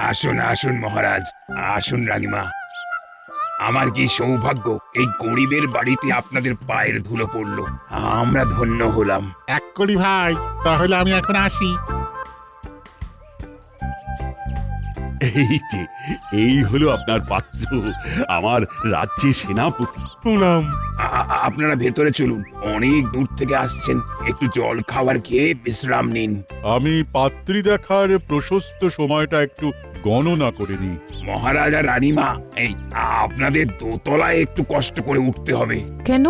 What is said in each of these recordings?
আসুন আসুন মহারাজ, আসুন রানীমা। আমার কি সৌভাগ্য, এই গরিবের বাড়িতে আপনাদের পায়ের ধুলো পড়লো। আমরা ধন্য হলাম। এক করি ভাই, তাহলে আমি এখন আসি। এই যে, এই হলো আপনার পাত্র, আমার রাজ্যের সেনাপতি। প্রণাম। আপনারা ভেতরে চলুন, অনেক দূর থেকে আসছেন, একটু জল খাবার খেয়ে বিশ্রাম নিন। আমি পাত্রী দেখার প্রশস্ত সময়টা একটু গণনা করে নিই। মহারাজ আর রানীমা, এই আপনাদের দোতলায় একটু কষ্ট করে উঠতে হবে। কেন?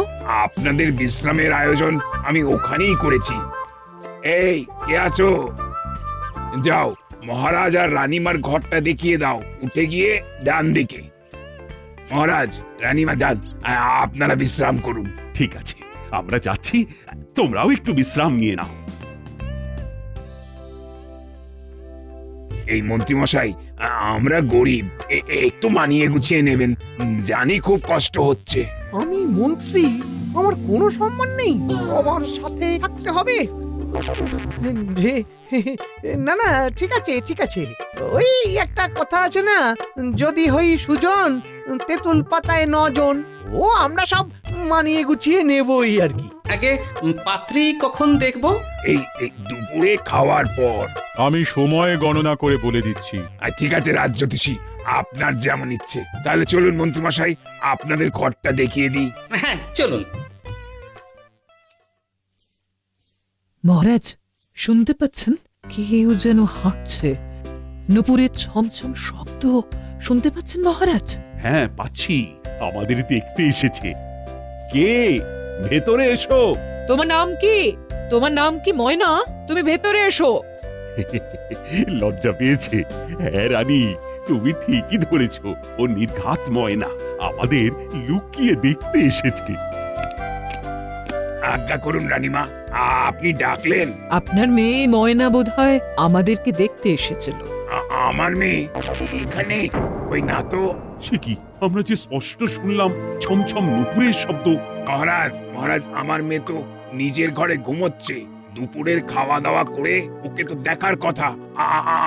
আপনাদের বিশ্রামের আয়োজন আমি ওখানেই করেছি। এই কে আছো? যাও, মহারাজ আর রানীমার ঘরটা দেখিয়ে দাও, উঠে গিয়ে ডান দিকে। মহারাজ, রানীমা যান, আপনারা বিশ্রাম করুন। ঠিক আছে, আমরা যাচ্ছি, তোমরাও একটু বিশ্রাম নিয়ে নাও। এই মন্ত্রীমশাই, আমরা গরিব, একটু মানিয়ে গুছিয়ে নেবেন। জানি খুব কষ্ট হচ্ছে। আমি মন্ত্রী, আমার কোনো সম্মান নেই, সবার সাথে থাকতে হবে। না না, ঠিক আছে ঠিক আছে, ওই একটা কথা আছে না, যদি হই সুজন তেঁতুল পাতায় নজন। ও আমরা সব মানিয়ে গুছিয়ে নেবই আর কি। আগে পাত্রী কখন দেখব? এই দুপুরে খাওয়ার পর। আমি সময় গণনা করে বলে দিচ্ছি। ঠিক আছে রাজ্যতীষী, আপনার যেমন ইচ্ছে। তাহলে চলুন মন্ত্রীমশাই, আপনাদের ঘরটা দেখিয়ে দিই। হ্যাঁ চলুন। মহারাজ, শুনতে পাচ্ছেন? কেউ যেন হাঁটছে। নুপুরের ছমছম শব্দ শুনতে পাচ্ছেন মহারাজ? হ্যাঁ পাচ্ছি, আমাদের দেখতে এসেছে। কে? ভেতরে এসো। তোমার নাম কি? তোমার নাম কি ময়না? তুমি ভেতরে এসো। লজ্জা পেয়েছে। হ্যাঁ রানী, তুমি ঠিকই ধরেছ, ও নির্ঘাত ময়না, আমাদের লুকিয়ে দেখতে এসেছে। আজ্ঞা করুন রানীমা, আপনি ডাকলেন? আপনার মেয়ে ময়না বোধহয় আমাদেরকে দেখতে এসেছিল। আমার মেয়ে এখানে? ওই না তো। সে কি, আমরা যে স্পষ্ট শুনলাম ছমছম নুপুরের শব্দ। মহারাজ মহারাজ, আমার মেয়ে তো নিজের ঘরে ঘুমোচ্ছে। দুপুরের খাওয়া দাওয়া করে ওকে তো দেখার কথা।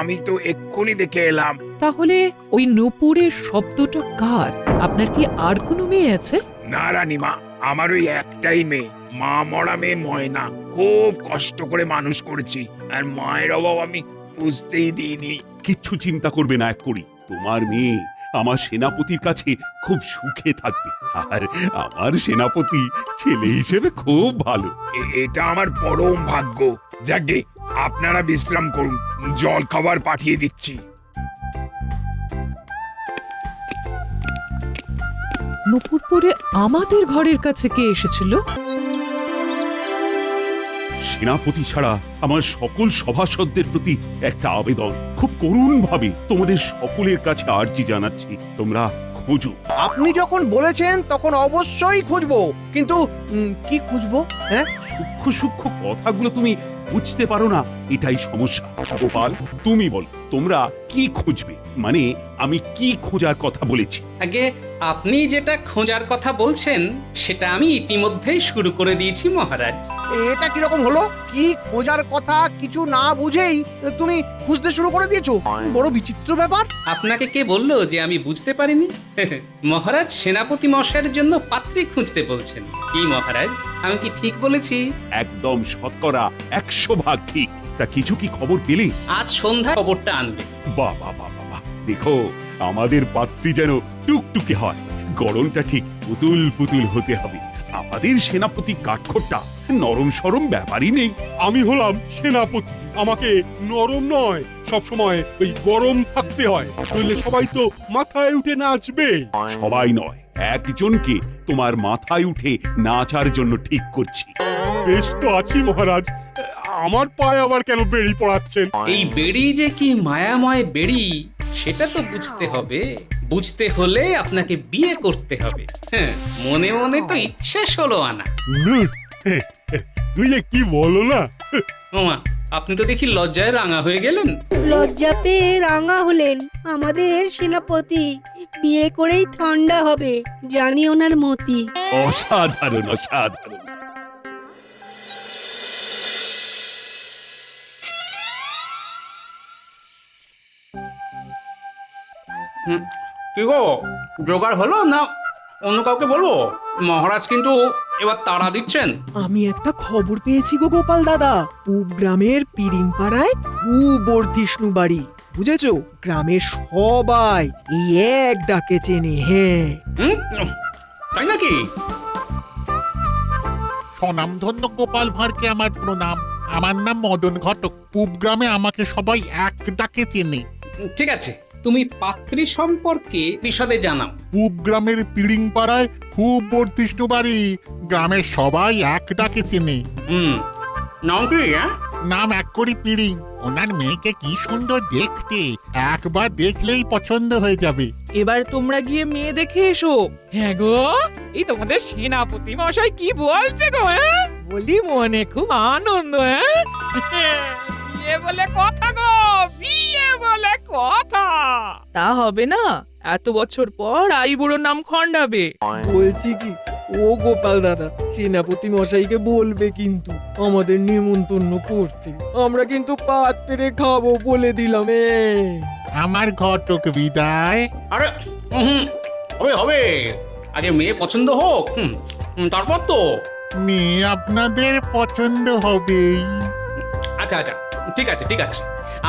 আমি তো এক্ষুনি দেখে এলাম। তাহলে ওই নুপুরের শব্দটা কার? আপনার কি আর কোনো মেয়ে আছে? না রানীমা, আমার ওই একটাই মেয়ে, মা মরা মেয়ে ময়না। খুব কষ্ট করে মানুষ করেছি, আর মায়ের অভাব আমি বুঝতেই দিইনি। কিচ্ছু চিন্তা করবে না এক করি, তোমার মেয়ে আমার সেনাপতির কাছে খুব সুখে থাকবে। আর আমার সেনাপতি ছেলে হিসেবে খুব ভালো। এটা আমার পরম ভাগ্য। যাকে, আপনারা বিশ্রাম করুন, জল খাবার পাঠিয়ে দিচ্ছি। নুপুর পরে আমাদের ঘরের কাছে কে এসেছিল? সেনাপতি ছাড়া আমার সকল সভাসদদের প্রতি একটা আবেদন, খুব করুণ ভাবে তোমাদের সকলের কাছে আর্জি জানাচ্ছি, তোমরা খোঁজো। আপনি যখন বলেছেন তখন অবশ্যই খুঁজবো, কিন্তু কি খুঁজবো? হ্যাঁ, সূক্ষ্ম সূক্ষ্ম কথাগুলো তুমি বুঝতে পারো না, এটাই সমস্যা। গোপাল, তুমি বল, তোমরা কি খুঁজবে? মানে আমি কি খোঁজার কথা বলেছি? আগে আপনি যেটা খোঁজার কথা বলছেন সেটা আমি ইতিমধ্যেই শুরু করে দিয়েছি মহারাজ। এটা কিরকম হলো? কি খোঁজার কথা কিছু না বুঝেই তুমি খুঁজতে শুরু করে দিয়েছো? বড় বিচিত্র ব্যাপার। আপনাকে কে বললো যে আমি বুঝতে পারিনি? মহারাজ সেনাপতি মশাইয়ের জন্য পাত্রী খুঁজতে বলছেন। কি মহারাজ, আমি কি ঠিক বলেছি? একদম শতকরা 100% ঠিক। তা কিছু কি খবর পেলে? আজ সন্ধ্যায় খবরটা আনবে। বাহ বাহ বাহ বাহ, দেখো আমাদের পাত্রী যেন টুকটুকে হয়, গড়নটা ঠিক পুতুল পুতুল হতে হবে। আমাদের সেনাপতি কাঠখোট্টা, নরম সরম ব্যাপারই নেই। আমি হলাম সেনাপতি, আমাকে নরম নয়, সবসময় ওই গরম থাকতে হয়, নইলে সবাই তো মাথায় উঠে নাচবে। সবাই নয়, একজনকে তোমার মাথায় উঠে নাচার জন্য ঠিক করছি। বেশ তো আছি মহারাজ, আমার পায়ে আবার কেন বেড়ি পড়াচ্ছেন? এই বেড়ি যে কি মায়াময় বেড়ি সেটা তো বুঝতে হবে। বুঝতে হলে আপনাকে বিয়ে করতে হবে। হ্যাঁ, মনে মনে তো ইচ্ছে 16 আনা। ধুর, তুই যে কি বলো না। ওমা, আপনি তো দেখি লজ্জায় রাঙা হয়ে গেলেন। লজ্জা পেয়ে রাঙা হলেন আমাদের সেনাপতি। বিয়ে করেই ঠান্ডা হবে, জানি ওনার মতি। অসাধারণ অসাধারণ। কি গো, জোগাড় হলো না অন্য কাউকে বলবো? মহারাজ কিন্তু এবার তাড়া দিচ্ছেন। আমি একটা খবর পেয়েছি গো গোপাল দাদা, পূব গ্রামের পিরিংপাড়ায় খুব বর্ধিষ্ণু বাড়ি, বুঝেছো? গ্রামের সবাই এই এক ডাকে চেনে। হ্যাঁ, তাই নাকি? স্বনামধন্য গোপাল ভাঁড়কে আমার প্রণাম। আমার নাম মদন ঘটক। পূব গ্রামে আমাকে সবাই এক ডাকে চেনে। ঠিক আছে, তুমি পাত্রী সম্পর্কে বিশদে জানাও। পূব গ্রামের পিড়িংপাড়ায় খুব বর্ধিষ্ণ বাড়ি, গ্রামের সবাই এক ডাকে চেনে। নাম কি? হ্যাঁ, নাম এক করি পিড়িং। ওনার মেয়েকে কি সুন্দর দেখতে, একবার দেখলেই পছন্দ হয়ে যাবে। এবার তোমরা গিয়ে মেয়ে দেখে এসো। হ্যাঁ গো, এই তোমাদের সেনাপতি মশাই কি বলছে গো? হ্যাঁ, বলি মনে খুব আনন্দ। হ্যাঁ, বিয়ে বলে কথা গো, বিয়ে বলে কথা। তা হবে না, এত বছর পর আইবুড়োর নাম খণ্ডাবে। বলছি কি, ও গোপাল দাদা, সেনাপতি মশাইকে বলবে কিন্তু আমাদের নেমন্তন্ন করতে। আমরা কিন্তু পাত পেরে খাবো, বলে দিলাম। আমার ঘটক বিদায়। আরে হবে হবে, আগে মেয়ে পছন্দ হোক, তারপর তো। মেয়ে আপনাদের পছন্দ হবেই। আচ্ছা আচ্ছা, ঠিক আছে ঠিক আছে,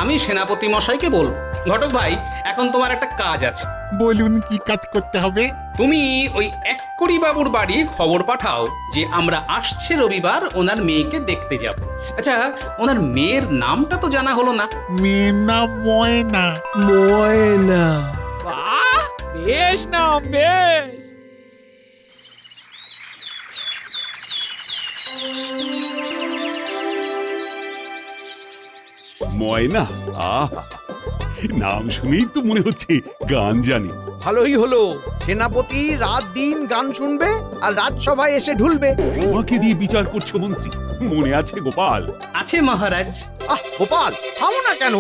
আমি সেনাপতি মশাইকে বলবো। ঘটক ভাই, এখন তোমার একটা কাজ আছে। বলুন, কি কাজ করতে হবে? তুমি ওই এক্করি বাবুর বাড়ি খবর পাঠাও যে আমরা আসছে রবিবার ওনার মেয়েকে দেখতে যাব। আচ্ছা, ওনার মেয়ের নামটা তো জানা হলো না। মেয়ের নাম ময়না। ময়না? বাহ, বেশ নাম, বেশ। ময়না, নাম শুনেই তো মনে হচ্ছে গান জানি। ভালোই হলো, সেনাপতি রাত দিন গান শুনবে আর রাজসভায় এসে ঢুলবে। তোমাকে দিয়ে বিচার করছো মন্ত্রী, মনে আছে গোপাল? আছে মহারাজ। আহ গোপাল, থামো না কেন?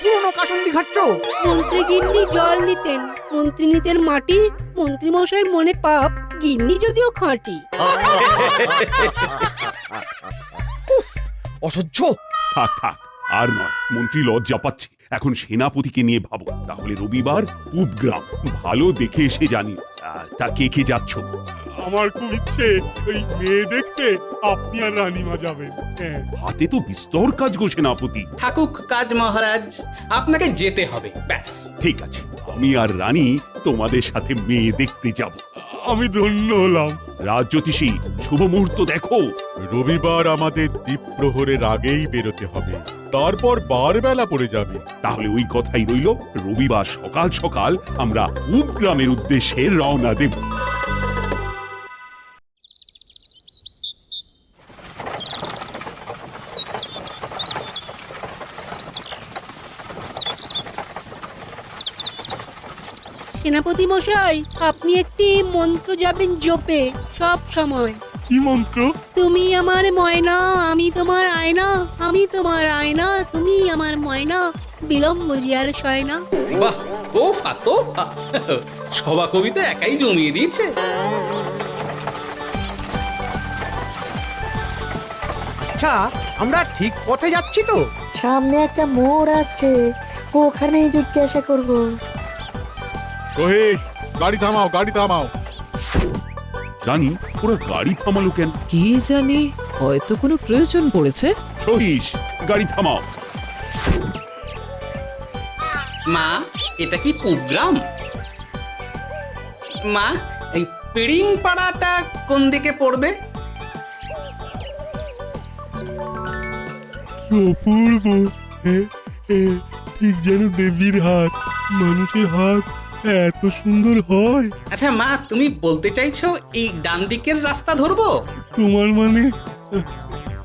পুরনো কাসুন্দি ঘাটছ। মন্ত্রী গিন্নি জল নিতেন, মন্ত্রী নিতেন মাটি। মন্ত্রী মশাইয়ের মনে পাপ, গিন্নি যদিও খাঁটি। অসহ্য। থাক থাক, আর নয়, মন্ত্রী লজ্জা পাচ্ছে। এখন সেনাপতিকে নিয়ে ভাবো। তাহলে রবিবার পূব গ্রাম, ভালো দেখে এসে জানি। তা কে কে যাচ্ছ? আমার খুব ইচ্ছে ওই মেয়ে দেখতে আপনি আর রানীমা যাবেন। হ্যাঁ, হাতে তো বিস্তর কাজ গো সেনাপতি। থাকুক কাজ মহারাজ, আপনাকে যেতে হবে, ব্যাস। ঠিক আছে, আমি আর রানী তোমাদের সাথে মেয়ে দেখতে যাব। আমি ধন্য হলাম। রাজ্যোতিষী, শুভ মুহূর্ত দেখো। রবিবার আমাদের দ্বীপ্রহরের আগেই বেরোতে হবে, তারপর বারবেলা পড়ে যাবে। তাহলে ওই কথাই রইল, রবিবার সকাল সকাল আমরা পূব গ্রামের উদ্দেশ্যে রওনা দেব। সেনাপতি মশাই, আপনি একটি মন্ত্র যাবেন জপে সব সময়। কি মন্ত্র? তুমি আমার ময়না, আমি তোমার আয়না, আমি তোমার আয়না, তুমি আমার ময়না, বিলম্ব জিয়ার শয়না। বাহ, তোফা তোফা, সভা কবিতা একাই জমিয়ে দিয়েছে। আচ্ছা, আমরা ঠিক পথে যাচ্ছি তো? সামনে একটা মোড় আছে, ওখানেই জিজ্ঞাসা করব। রোহিত, গাড়ি থামাও, গাড়ি থামাও। রানী, ওরা গাড়ি থামালো কেন? কি জানি, হয়তো কোনো প্রয়োজন পড়েছে। সহিস, গাড়ি থামাও। মা, এটা কি পূব গ্রাম? মা, এই পিড়িং পাড়াটা কোন দিকে পড়বে? কি অপূর্ব। ঠিক যেন দেবীর হাত। মানুষের হাত এত সুন্দর হয়? আচ্ছা মা, তুমি বলতে চাইছো এই ডান দিকের রাস্তা ধরবো? তোমার মানে?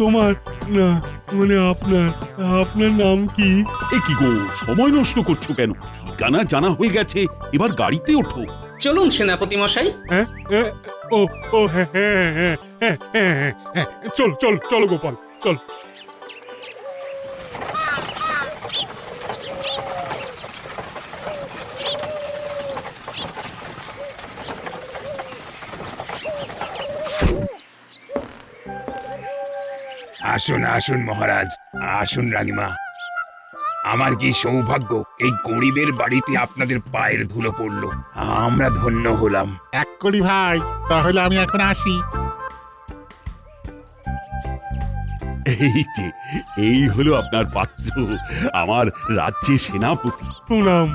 তোমার না, মানে আপনার। আপনার নাম কি? এ কি গো, সময় নষ্ট করছো কেন? ঠিকানা জানা হয়ে গেছে, এবার গাড়িতে ওঠো। চলুন সেনাপতি মশাই। হ্যাঁ, ও ও হ্যাঁ হ্যাঁ হ্যাঁ হ্যাঁ হ্যাঁ হ্যাঁ, চল চল চলো গোপাল, চল। আসুন আসুন মহারাজ, আসুন রানীমা, আমার কি সৌভাগ্য এই গরিবের বাড়িতে আপনাদের পায়ের ধুলো পড়লো। আমরা ধন্য হলাম। এক করি ভাই, তাহলে আমি এখন আসি। এই যে, এই হলো আপনার পাত্র, আমার রাজ্যের সেনাপতি। প্রণাম।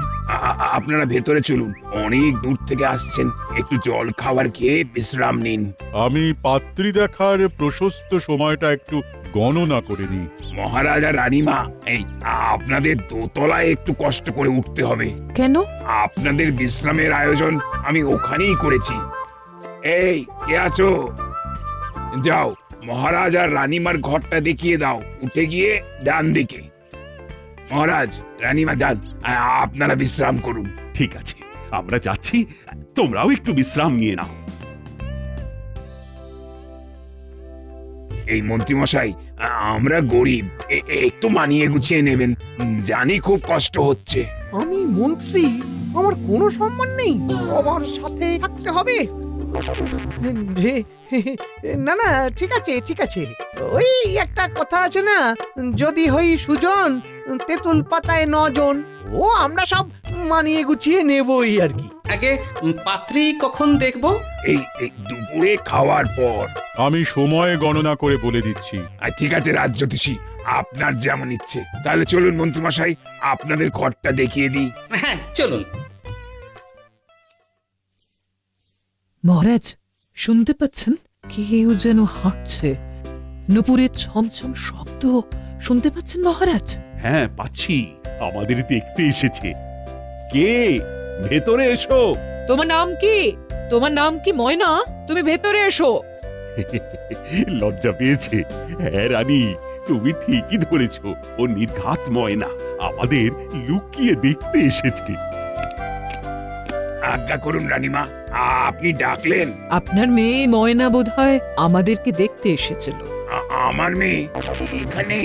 আপনারা ভেতরে চলুন, অনেক দূর থেকে আসছেন, একটু জল খাবার খেয়ে বিশ্রাম নিন। আমি পাত্রী দেখার প্রশস্ত সময়টা একটু গণনা করে নিই। মহারাজা রানীমা, এই আপনাদের দোতলায় একটু কষ্ট করে উঠতে হবে। কেন? আপনাদের বিশ্রামের আয়োজন আমি ওখানেই করেছি। এই কে আছো? যাও, মহারাজ আর রানীমার ঘরটা দেখিয়ে দাও, উঠে গিয়ে ডান দিকে। মহারাজ, রানীমা যান, আপনারা বিশ্রাম করুন। ঠিক আছে, আমরা যাচ্ছি, তোমরাও একটু বিশ্রাম নিয়ে নাও। এই মন্ত্রীমশাই, আমরা গরিব, একটু মানিয়ে গুছিয়ে নেবেন, জানি খুব কষ্ট হচ্ছে। আমি মন্ত্রী, আমার কোনো সম্মান নেই, সবার সাথে থাকতে হবে? না না, ঠিক আছে ঠিক আছে, ওই একটা কথা আছে না, যদি হই সুজন তেঁতুল পাতায় নজন। ও আমরা সব মানিয়ে গুছিয়ে নেবই আর কি। আগে পাত্রী কখন দেখব? এই দুপুরে খাওয়ার পর। আমি সময় গণনা করে বলে দিচ্ছি। ঠিক আছে রাজ্যতীষী, আপনার যেমন ইচ্ছে। তাহলে চলুন মন্ত্রীমশাই, আপনাদের ঘরটা দেখিয়ে দিই। হ্যাঁ চলুন। মহারাজ, শুনতে পাচ্ছেন? কেউ যেন হাঁটছে। নুপুরের ছমছম শব্দ শুনতে পাচ্ছেন মহারাজ? হ্যাঁ পাচ্ছি, আমাদের দেখতে এসেছে। কে? ভেতরে এসো। তোমার নাম কি? তোমার নাম কি ময়না? তুমি ভেতরে এসো। লজ্জা পেয়েছে। হ্যাঁ রানী, তুমি ঠিকই ধরেছ, ও নির্ঘাত ময়না, আমাদের লুকিয়ে দেখতে এসেছে। আজ্ঞা করুন রানীমা, আপনি ডাকলেন? আপনার মেয়ে ময়না বোধহয় আমাদেরকে দেখতে এসেছিল। আমার মেয়ে এখানে?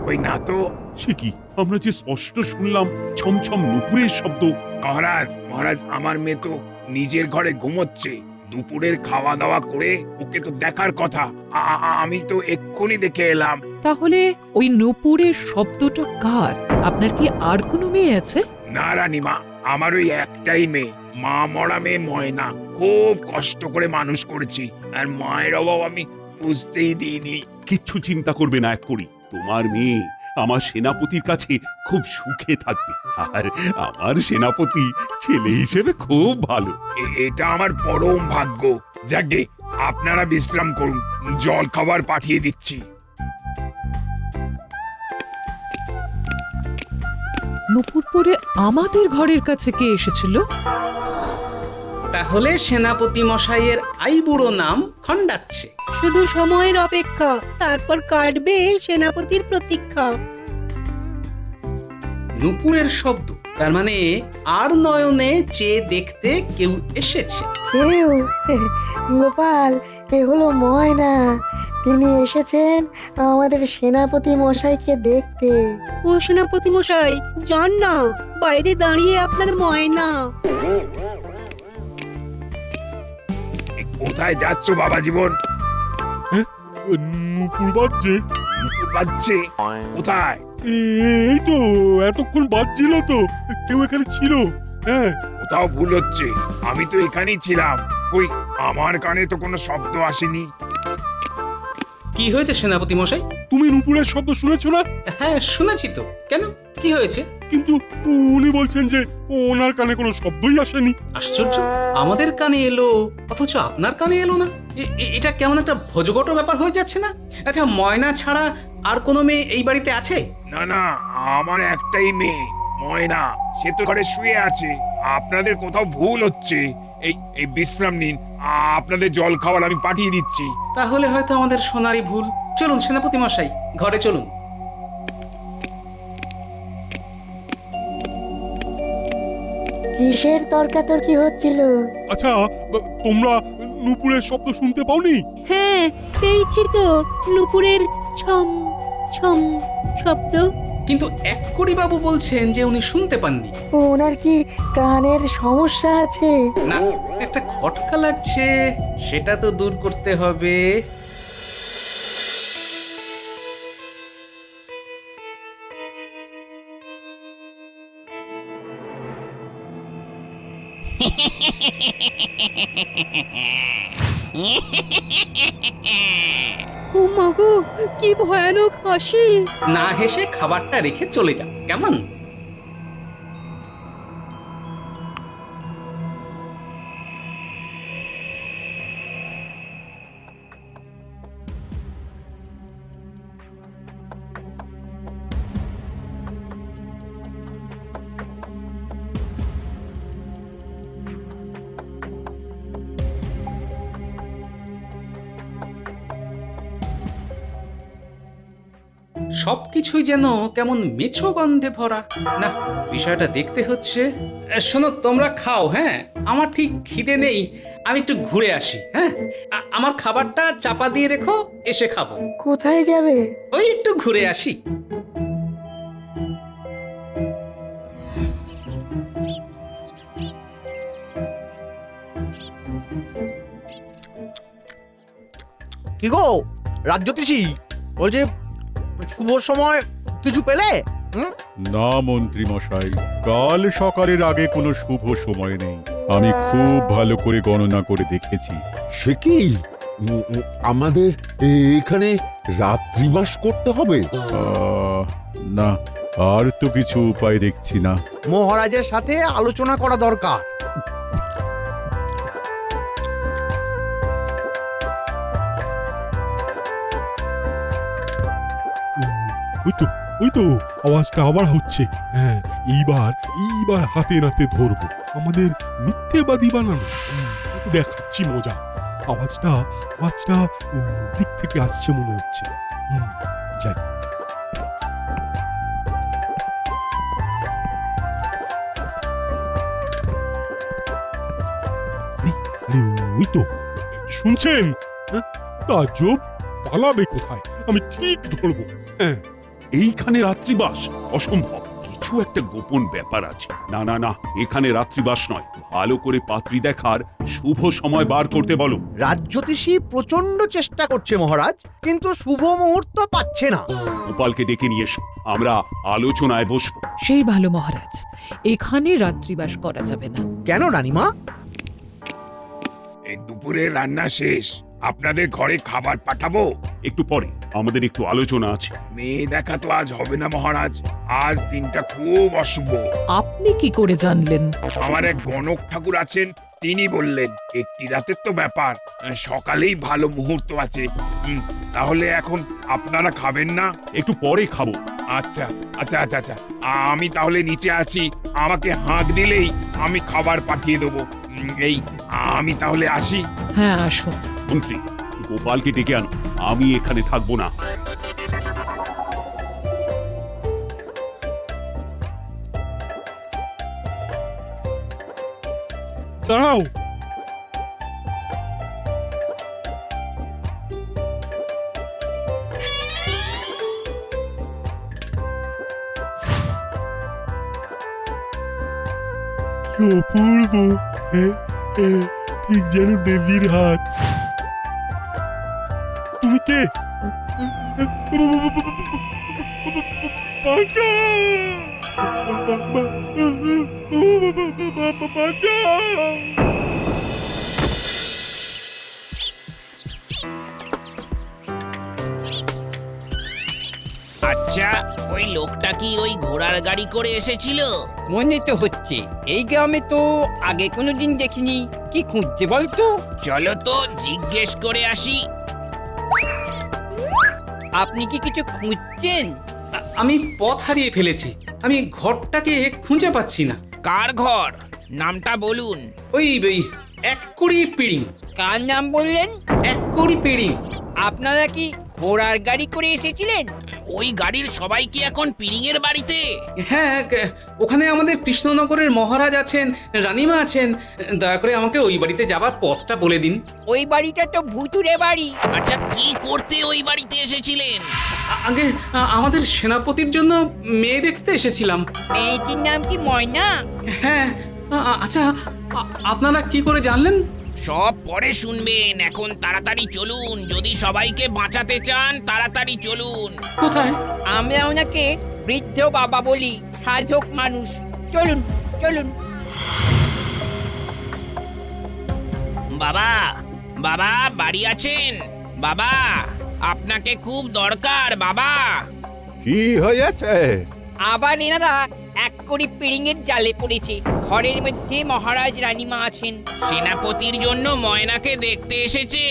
ওই না তো। সে কি, আমরা যে স্পষ্ট শুনলাম ছমছম নুপুরের শব্দ। মহারাজ, মহারাজ, আমার মেয়ে তো নিজের ঘরে ঘুমোচ্ছে। দুপুরের খাওয়া দাওয়া করে ওকে তো দেখার কথা। আমি তো এক্ষুনি দেখে এলাম। তাহলে ওই নুপুরের শব্দটা কার? আপনার কি আর কোনো মেয়ে আছে? না রানীমা, আমার ওই একটাই মেয়ে, মা মরা মেয়ে ময়না। খুব কষ্ট করে মানুষ করেছি, আর মায়ের অভাব আমি বুঝতেই দিইনি। কিচ্ছু চিন্তা করবে না এক করি, তোমার মেয়ে আমার সেনাপতির কাছে খুব সুখে থাকবে। আর আমার সেনাপতি ছেলে হিসেবে খুব ভালো। এটা আমার পরম ভাগ্য। যাকে আপনারা বিশ্রাম করুন, জল খাবার পাঠিয়ে দিচ্ছি। নুপুর পরে আমাদের ঘরের কাছে কে এসেছিল? তাহলে সেনাপতি মশাইয়ের আইবুড়ো নাম খণ্ডাচ্ছে। শুধু সময়ের অপেক্ষা, তারপর কাটবে সেনাপতির প্রতীক্ষা। নুপুরের শব্দ, তার মানে আর নয়নে চেয়ে দেখতে কেউ এসেছে। কেউ? গোপাল, এ হলো ময়না। তিনি এসেছেন আমাদের সেনাপতি মশাইকে দেখতে। ও সেনাপতি মশাই, যান না, বাইরে দাঁড়িয়ে আপনার ময়না। কোথায় যাচ্ছ বাবা জীবন? নুপুর বাজছে। নুপুর বাজছে? কোথায়? এই তো এতক্ষণ বাজছিল তো, কেউ এখানে ছিল। হ্যাঁ, কোথাও ভুল হচ্ছে, আমি তো এখানেই ছিলাম। কই, আমার কানে তো কোনো শব্দ আসেনি। কি হয়েছে সেনাপতি মশাই? তুমি নুপুরের শব্দ শুনেছো না? হ্যাঁ শুনেছি তো, কেন কি হয়েছে? কিন্তু উনি বলছেন যে ওনার কানে কোনো শব্দই আসেনি। আশ্চর্য, আমাদের কানে এলো অথচ আপনার কানে এলো না। এটা কেমন একটা ভোজগট ব্যাপার হয়ে যাচ্ছে না? আচ্ছা, ময়না ছাড়া আর কোনো মেয়ে এই বাড়িতে আছে? না না, আমার একটাই মেয়ে ময়না, সে তো ঘরে শুয়ে আছে। আপনাদের কোথাও ভুল হচ্ছে। এই বিশ্রাম নিন, আপনাদের জল খাবার আমি পাঠিয়ে দিচ্ছি। তাহলে হয়তো আমাদের সোনারই ভুল। চলুন সেনাপতি মশাই, ঘরে চলুন। কিসের তর্কাতর্কি হচ্ছিল? আচ্ছা, তোমরা নুপুরের শব্দ শুনতে পাওনি? হ্যাঁ, পেয়েছি তো, নুপুরের ছম ছম শব্দ। কিন্তু এক কড়ি বাবু বলছেন যে উনি শুনতে পাননি। ওনার কি কানের সমস্যা আছে? না, একটা খটকা লাগছে, সেটা তো দূর করতে হবে। ও মাগো, কি ভয়ানক হাসি! না হেসে খাবারটা রেখে চলে যাও, কেমন? সবকিছুই যেন কেমন মেছো গন্ধে ভরা। না, বিষয়টা দেখতে হচ্ছে। শোনো, তোমরা খাও, হ্যাঁ? আমার ঠিক খিদে নেই, আমি একটু ঘুরে আসি। হ্যাঁ, আমার খাবারটা চাপা দিয়ে রেখো, এসে খাবো। কোথায় যাবে? ওই একটু ঘুরে আসি। কি গো রাজ্যতীষী, বলছি শুভ সময় কিছু পেলে? না মন্ত্রী মশাই, কাল সকালের আগে কোনো শুভ সময় নেই। আমি খুব ভালো করে গণনা করে দেখেছি। সে কি আমাদের এখানে রাত্রিবাস করতে হবে? না, আর তো কিছু উপায় দেখছি না। মহারাজের সাথে আলোচনা করা দরকার। ওই তো আওয়াজটা আবার হচ্ছে। হ্যাঁ, এইবার হাতে নাতে ধরবো। আমাদের মিথ্যেবাদী বানানো। দেখাচ্ছি মজা। আওয়াজটা দিক থেকে আসছে মনে হচ্ছে। যাই। ওই তো শুনছেন? তাজ্জব, পালাবে কোথায়? আমি ঠিক ধরবো। হ্যাঁ, এইখানে রাত্রিবাস অসম্ভব। কিছু একটা গোপন ব্যাপার আছে। না না না, এখানে রাত্রিবাস নয়। ভালো করে পাত্রী দেখার শুভ সময় বার করতে বলো। রাজ্যতীষী প্রচন্ড চেষ্টা করছে মহারাজ, কিন্তু শুভ মুহূর্ত পাচ্ছে না। গোপালকে ডেকে নিয়ে এসো, আমরা আলোচনায় বসবো। সেই ভালো মহারাজ, এখানে রাত্রিবাস করা যাবে না। কেন রানীমা? এই দুপুরে রান্না শেষ, আপনাদের ঘরে খাবার পাঠাবো? একটু পরে, আমাদের একটু আলোচনা আছে। মেয়ে দেখা তো আজ হবে না মহারাজ, আজ দিনটা খুব অশুভ। আপনি কি করে জানলেন? আমার এক গণক ঠাকুর আছেন, তিনি বললেন একটি রাতের তো ব্যাপার, সকালেই ভালো মুহূর্ত আছে। তাহলে এখন আপনারা খাবেন না? একটু পরে খাবো। আচ্ছা আচ্ছা আচ্ছা আচ্ছা, আমি তাহলে নিচে আছি, আমাকে হাঁক দিলেই আমি খাবার পাঠিয়ে দেবো। এই আমি তাহলে আসি। হ্যাঁ, আসুন। মন্ত্রী, গোপালকে ডেকে আনো, আমি এখানে থাকবো না। দাঁড়াও। কি অপূর্ব! ঠিক যেন দেবীর হাত। তুমি কে? আচ্ছা, ওই লোকটা কি ওই ঘোড়ার গাড়ি করে এসেছিল? মনে তো হচ্ছে। এই গ্রামে তো আগে কোনোদিন দেখিনি। কি খুঁজছে বলতো? চলো তো জিজ্ঞেস করে আসি। আপনি কি কিছু খুঁজছেন? আমি পথ হারিয়ে ফেলেছি, আমি ঘরটাকে খুঁজে পাচ্ছি না। কার ঘর? নামটা বলুন। ওই এক কুড়ি পিড়িং। কার নাম বললেন? এক কুড়ি পিড়িং। আপনারা কি ঘোড়ার গাড়ি করে এসেছিলেন? ওই গাড়ির সবাই কি এখন পিরিং এর বাড়িতে? হ্যাঁ, ওখানে আমাদের কৃষ্ণনগরের মহারাজ আছেন, রানীমা আছেন। দয়া করে আমাকে ওই বাড়িতে যাবার পথটা বলে দিন। ওই বাড়িটা তো ভুতুরে বাড়ি। আচ্ছা, কি করতে ওই বাড়িতে এসেছিলেন? আগে আমাদের সেনাপতির জন্য মেয়ে দেখতে এসেছিলাম। মেয়েটির নাম কি ময়না? হ্যাঁ। আচ্ছা, আপনারা কি করে জানলেন? সব পরে শুনবেন, এখন তাড়াতাড়ি চলুন। যদি সবাইকে বাঁচাতে চান তাড়াতাড়ি চলুন। কোথায়? আমরা ওনাকে বৃদ্ধ বাবা বলি, সাধক মানুষ। চলুন চলুন। বাবা বাবা বাড়ি আছেন? বাবা আপনাকে খুব দরকার বাবা। কি হয়েছে? আবার এনারা এক কোড়ি পিড়িংয়ের জালে পড়েছে। ঘরের মধ্যে মহারাজ রানীমা আছেন। সেনাপতির জন্য ময়নাকে দেখতে এসেছে।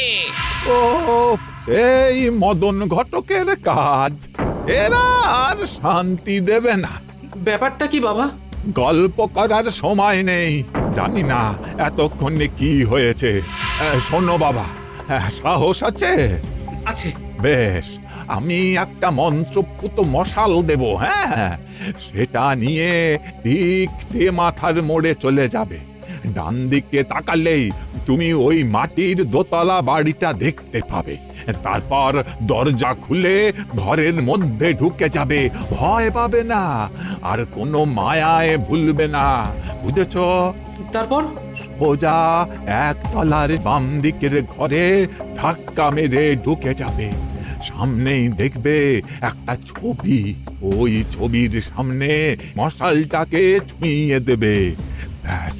ও এই মদন ঘটকের কাজ। এরা আর শান্তি দেবে না। ব্যাপারটা কি বাবা? গল্প করার সময় নেই। জানি না এতক্ষণে কি হয়েছে। শোনো বাবা, সাহস আছে? আছে। বেশ, আমি একটা মন্ত্রপুত মশাল দেব। হ্যাঁ, সেটা নিয়ে ঠিক মাথার মোড়ে চলে যাবে। ডান দিকে তাকালেই তুমি ওই মাটির দোতলা বাড়িটা দেখতে পাবে। তারপর দরজা খুলে ঘরের মধ্যে ঢুকে যাবে। ভয় পাবে না, আর কোনো মায়ায় ভুলবে না, বুঝেছো? তারপর সোজা একতলার বাম দিকের ঘরে ধাক্কা মেরে ঢুকে যাবে। সামনেই দেখবে একটা ছবি। ওই ছবির সামনে মশালটাকে ছুঁয়ে দেবে। ব্যাস,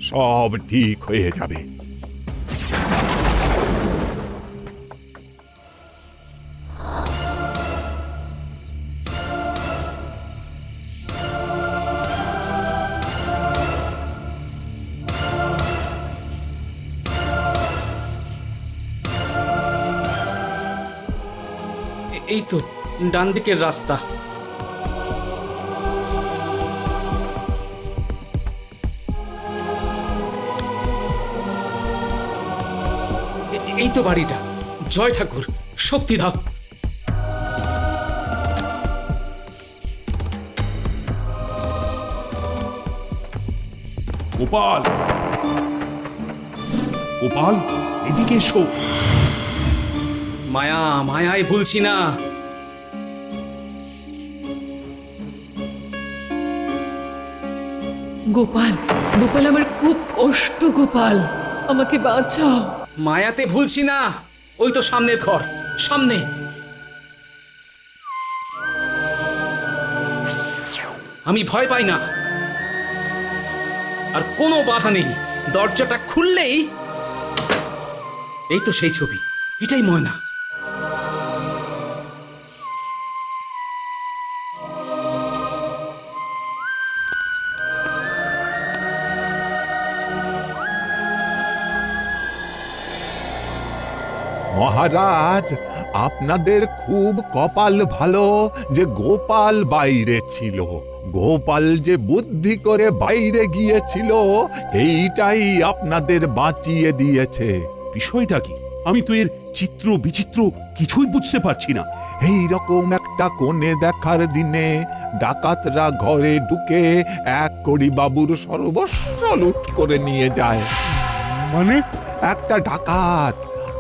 সব ঠিক হয়ে যাবে। এই তো ডান দিকের রাস্তা। এই তো বাড়িটা। জয় ঠাকুর, শক্তি দাও। গোপাল, গোপাল, এদিকে এসো। মায়া, মায়ায় ভুলছি না। গোপাল, গোপাল, আমার খুব কষ্ট। গোপাল, আমাকে বাঁচাও। মায়াতে ভুলছি না। ওই তো সামনের ঘর, সামনে। আমি ভয় পাই না, আর কোনো বাধা নেই। দরজাটা খুললেই এই তো সেই ছবি। এটাই ময়না। মহারাজ, আপনাদের খুব কপাল ভালো যে গোপাল বাইরে ছিল। গোপাল যে বুদ্ধি করে বাইরে গিয়েছিল, এইটাই আপনাদের বাঁচিয়ে দিয়েছে। বিষয়টা কি? আমি তো এর চিত্র বিচিত্র কিছুই বুঝতে পারছি না। এই রকম একটা কোণে দেখার দিনে ডাকাতরা ঘরে ঢুকে এক কড়ি বাবুর সর্বস্ব লুট করে নিয়ে যায়। মানে? একটা ডাকাত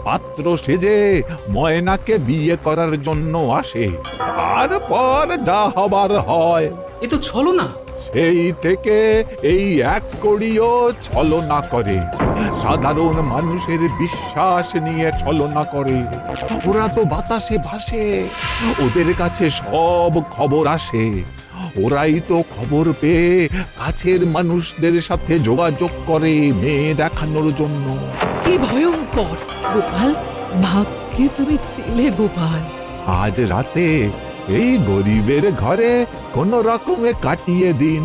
পাত্র সেজে ময়নাকে বিয়ে করার জন্য আসে। তারপর যা হবার হয়। এ তো ছলনা। সেই থেকে এই এক কড়িও ছলনা করে। সাধারণ মানুষের বিশ্বাস নিয়ে ছলনা করে। ওরা তো বাতাসে ভাসে, ওদের কাছে সব খবর আসে। ওরাই তো খবর পেয়ে কাছের মানুষদের সাথে যোগাযোগ করে মেয়ে দেখানোর জন্য। কি ভয়ঙ্কর! গোপাল, ভাগ্যে তুমি ছিলে গোপাল। আজ রাতে এই গরিবের ঘরে কোন রকমে কাটিয়ে দিন,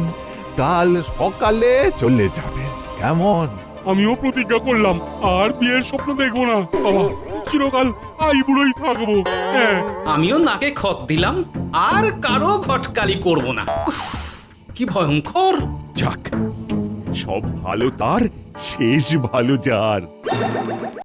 কাল সকালে চলে যাবে। কেমন? আমিও প্রতিজ্ঞা করলাম আর বিয়ের স্বপ্ন দেখবো না। বাবা, চিরকাল আইবুড়োই থাকবো। হ্যাঁ, আমিও নাকে খত দিলাম, আর কারো খটকালি করব না। উফ, কি ভয়ঙ্কর! যাক, সব ভালো তার, শেষ ভালো যার।